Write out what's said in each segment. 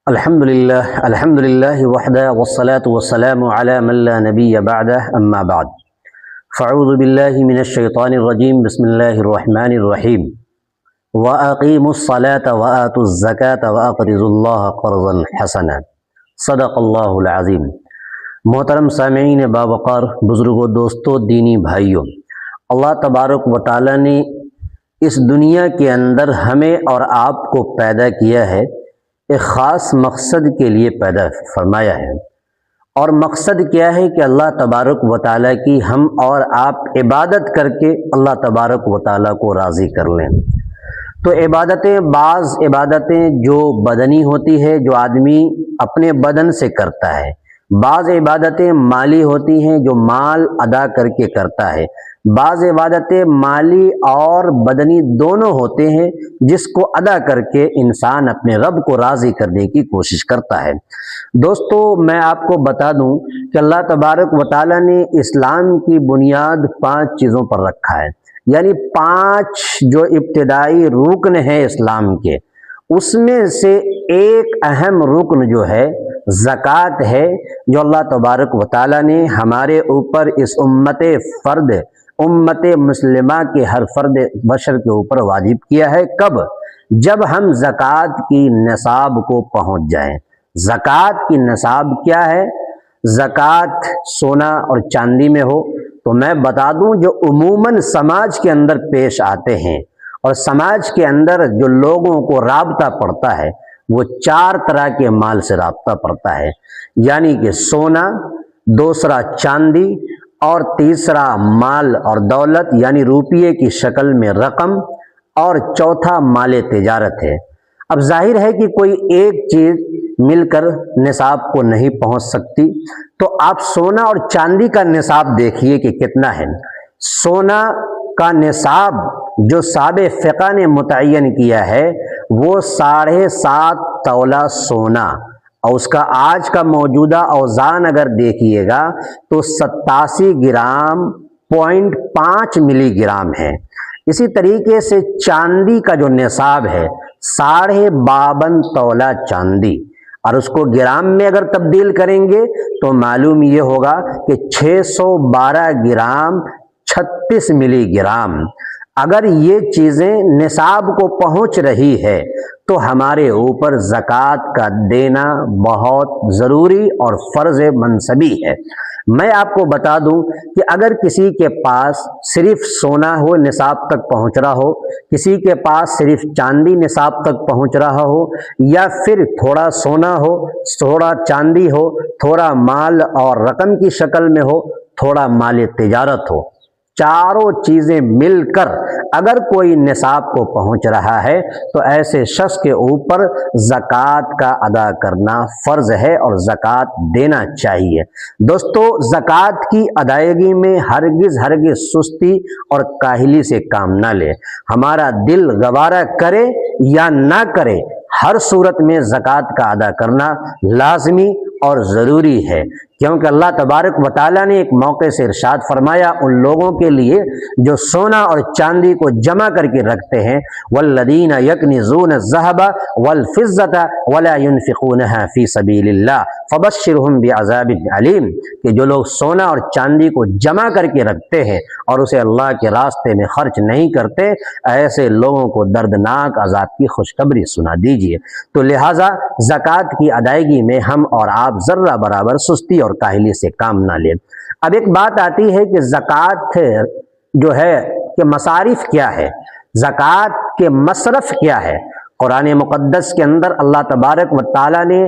الحمد للہ وحدہ والصلاة والسلام علی من لا نبی بعدہ اما بعد فاعوذ باللہ من الشیطان الرجیم بسم اللہ الرحمن الرحیم وَأَقِيمُوا الصَّلَاةَ وَآتُوا الزَّكَاةَ وَأَقْرِضُوا اللَّهَ قَرْضًا حَسَنًا صدق اللہ العظیم۔ محترم سامعین باوقار، بزرگوں، دوستوں، دینی بھائیوں، اللہ تبارک و تعالی نے اس دنیا کے اندر ہمیں اور آپ کو پیدا کیا ہے، ایک خاص مقصد کے لیے پیدا فرمایا ہے، اور مقصد کیا ہے کہ اللہ تبارک و تعالیٰ کی ہم اور آپ عبادت کر کے اللہ تبارک و تعالیٰ کو راضی کر لیں۔ تو بعض عبادتیں جو بدنی ہوتی ہے، جو آدمی اپنے بدن سے کرتا ہے، بعض عبادتیں مالی ہوتی ہیں جو مال ادا کر کے کرتا ہے، بعض عبادتیں مالی اور بدنی دونوں ہوتے ہیں جس کو ادا کر کے انسان اپنے رب کو راضی کرنے کی کوشش کرتا ہے۔ دوستو، میں آپ کو بتا دوں کہ اللہ تبارک و تعالیٰ نے اسلام کی بنیاد 5 چیزوں پر رکھا ہے، یعنی 5 جو ابتدائی رکن ہیں اسلام کے، اس میں سے ایک اہم رکن جو ہے زکوٰۃ ہے، جو اللہ تبارک و تعالیٰ نے ہمارے اوپر اس امت مسلمہ کے ہر فرد بشر کے اوپر واجب کیا ہے۔ کب؟ جب ہم زکوٰۃ کی نصاب کو پہنچ جائیں۔ زکوٰۃ کی نصاب کیا ہے؟ زکوٰۃ سونا اور چاندی میں ہو تو میں بتا دوں جو عموماً سماج کے اندر پیش آتے ہیں اور سماج کے اندر جو لوگوں کو رابطہ پڑتا ہے، وہ 4 طرح کے مال سے رابطہ پڑتا ہے، یعنی کہ سونا، دوسرا چاندی، اور تیسرا مال اور دولت یعنی روپیے کی شکل میں رقم، اور چوتھا مال تجارت ہے۔ اب ظاہر ہے کہ کوئی ایک چیز مل کر نصاب کو نہیں پہنچ سکتی، تو آپ سونا اور چاندی کا نصاب دیکھیے کہ کتنا ہے۔ سونا کا نصاب جو صاحب فقہ نے متعین کیا ہے وہ 7.5 تولہ سونا، اور اس کا آج کا موجودہ اوزان اگر دیکھیے گا تو 87 گرام 0.5 ملی گرام ہے۔ اسی طریقے سے چاندی کا جو نصاب ہے 52.5 تولہ چاندی، اور اس کو گرام میں اگر تبدیل کریں گے تو معلوم یہ ہوگا کہ 612 گرام 36 ملی گرام۔ اگر یہ چیزیں نصاب کو پہنچ رہی ہے تو ہمارے اوپر زکوٰۃ کا دینا بہت ضروری اور فرض منصبی ہے۔ میں آپ کو بتا دوں کہ اگر کسی کے پاس صرف سونا ہو، نصاب تک پہنچ رہا ہو، کسی کے پاس صرف چاندی نصاب تک پہنچ رہا ہو، یا پھر تھوڑا سونا ہو، تھوڑا چاندی ہو، تھوڑا مال اور رقم کی شکل میں ہو، تھوڑا مال تجارت ہو، چاروں چیزیں مل کر اگر کوئی نصاب کو پہنچ رہا ہے تو ایسے شخص کے اوپر زکوٰۃ کا ادا کرنا فرض ہے اور زکوٰۃ دینا چاہیے۔ دوستو، زکوٰۃ کی ادائیگی میں ہرگز سستی اور کاہلی سے کام نہ لے۔ ہمارا دل گوارا کرے یا نہ کرے، ہر صورت میں زکوٰۃ کا ادا کرنا لازمی اور ضروری ہے، کیونکہ اللہ تبارک و تعالیٰ نے ایک موقع سے ارشاد فرمایا ان لوگوں کے لیے جو سونا اور چاندی کو جمع کر کے رکھتے ہیں، والذین یکنزون الذھب والفضة ولا ينفقونها فی سبیل اللہ فبشرهم بعذاب علیم، کہ جو لوگ سونا اور چاندی کو جمع کر کے رکھتے ہیں اور اسے اللہ کے راستے میں خرچ نہیں کرتے، ایسے لوگوں کو دردناک عذاب کی خوشخبری سنا دیجیے۔ تو لہٰذا زکوٰۃ کی ادائیگی میں ہم اور آپ ذرہ برابر سستی اور کاہلی سے کام نہ لیں۔ اب ایک بات آتی ہے کہ زکوٰۃ جو ہے کہ مصارف کیا ہے، زکوٰۃ کے مصرف کیا ہے۔ قرآن مقدس کے اندر اللہ تبارک و تعالیٰ نے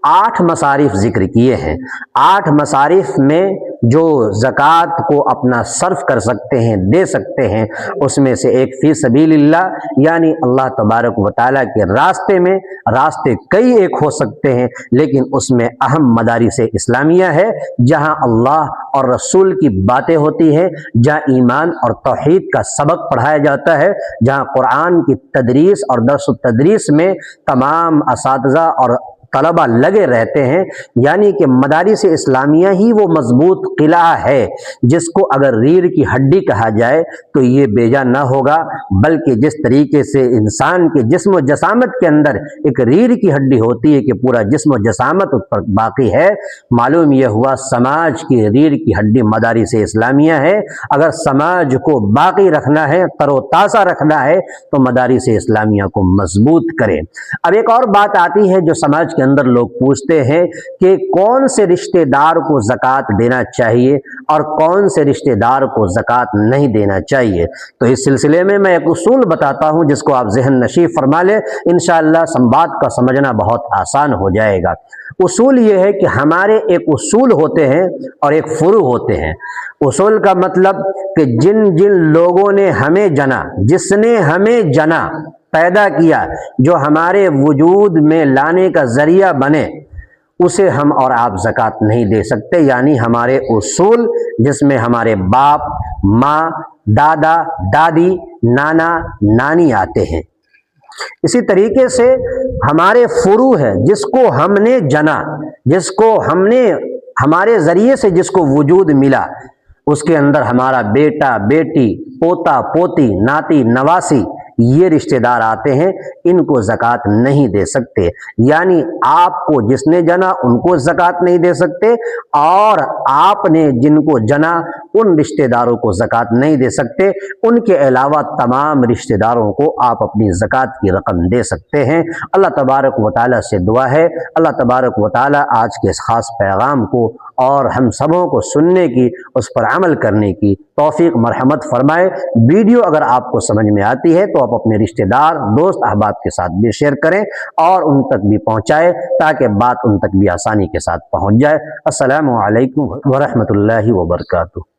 8 مصارف ذکر کیے ہیں۔ 8 مصارف میں جو زکوٰۃ کو اپنا صرف کر سکتے ہیں، دے سکتے ہیں، اس میں سے ایک فی سبیل اللہ، یعنی اللہ تبارک و تعالیٰ کے راستے میں۔ راستے کئی ایک ہو سکتے ہیں، لیکن اس میں اہم مدارس اسلامیہ ہے، جہاں اللہ اور رسول کی باتیں ہوتی ہیں، جہاں ایمان اور توحید کا سبق پڑھایا جاتا ہے، جہاں قرآن کی تدریس اور درس و تدریس میں تمام اساتذہ اور طلبہ لگے رہتے ہیں، یعنی کہ مدارس اسلامیہ ہی وہ مضبوط قلعہ ہے جس کو اگر ریڑھ کی ہڈی کہا جائے تو یہ بیجا نہ ہوگا، بلکہ جس طریقے سے انسان کے جسم و جسامت کے اندر ایک ریڑھ کی ہڈی ہوتی ہے کہ پورا جسم و جسامت اس پر باقی ہے، معلوم یہ ہوا سماج کی ریڑھ کی ہڈی مدارس اسلامیہ ہے۔ اگر سماج کو باقی رکھنا ہے، تر و تازہ رکھنا ہے، تو مدارس اسلامیہ کو مضبوط کریں۔ اب ایک اور بات آتی ہے جو سماج کے اندر لوگ پوچھتے ہیں کہ کون سے رشتہ دار کو زکوٰۃ دینا چاہیے اور کون سے رشتہ دار کو زکوٰۃ نہیں دینا چاہیے۔ تو اس سلسلے میں ایک اصول بتاتا ہوں جس کو آپ ذہن نشین فرما لیں، انشاءاللہ بات کا سمجھنا بہت آسان ہو جائے گا۔ اصول یہ ہے کہ ہمارے ایک اصول ہوتے ہیں اور ایک فروع ہوتے ہیں۔ اصول کا مطلب کہ جن جن لوگوں نے ہمیں جنا، جس نے ہمیں جنا، پیدا کیا، جو ہمارے وجود میں لانے کا ذریعہ بنے، اسے ہم اور آپ زکوٰۃ نہیں دے سکتے، یعنی ہمارے اصول جس میں ہمارے باپ، ماں، دادا، دادی، نانا، نانی آتے ہیں۔ اسی طریقے سے ہمارے فروع ہے، جس کو ہم نے جنا، جس کو ہم نے ہمارے ذریعے سے جس کو وجود ملا، اس کے اندر ہمارا بیٹا، بیٹی، پوتا، پوتی، ناتی، نواسی، یہ رشتہ دار آتے ہیں، ان کو زکوٰۃ نہیں دے سکتے۔ یعنی آپ کو جس نے جنا ان کو زکوٰۃ نہیں دے سکتے، اور آپ نے جن کو جنا ان رشتہ داروں کو زکوٰۃ نہیں دے سکتے۔ ان کے علاوہ تمام رشتہ داروں کو آپ اپنی زکوٰۃ کی رقم دے سکتے ہیں۔ اللہ تبارک و تعالیٰ سے دعا ہے اللہ تبارک و تعالیٰ آج کے اس خاص پیغام کو اور ہم سبوں کو سننے کی، اس پر عمل کرنے کی توفیق مرحمت فرمائے۔ ویڈیو اگر آپ کو سمجھ میں آتی ہے تو آپ اپنے رشتہ دار، دوست، احباب کے ساتھ بھی شیئر کریں اور ان تک بھی پہنچائیں تاکہ بات ان تک بھی آسانی کے ساتھ پہنچ جائے۔ السلام علیکم ورحمۃ اللہ وبرکاتہ۔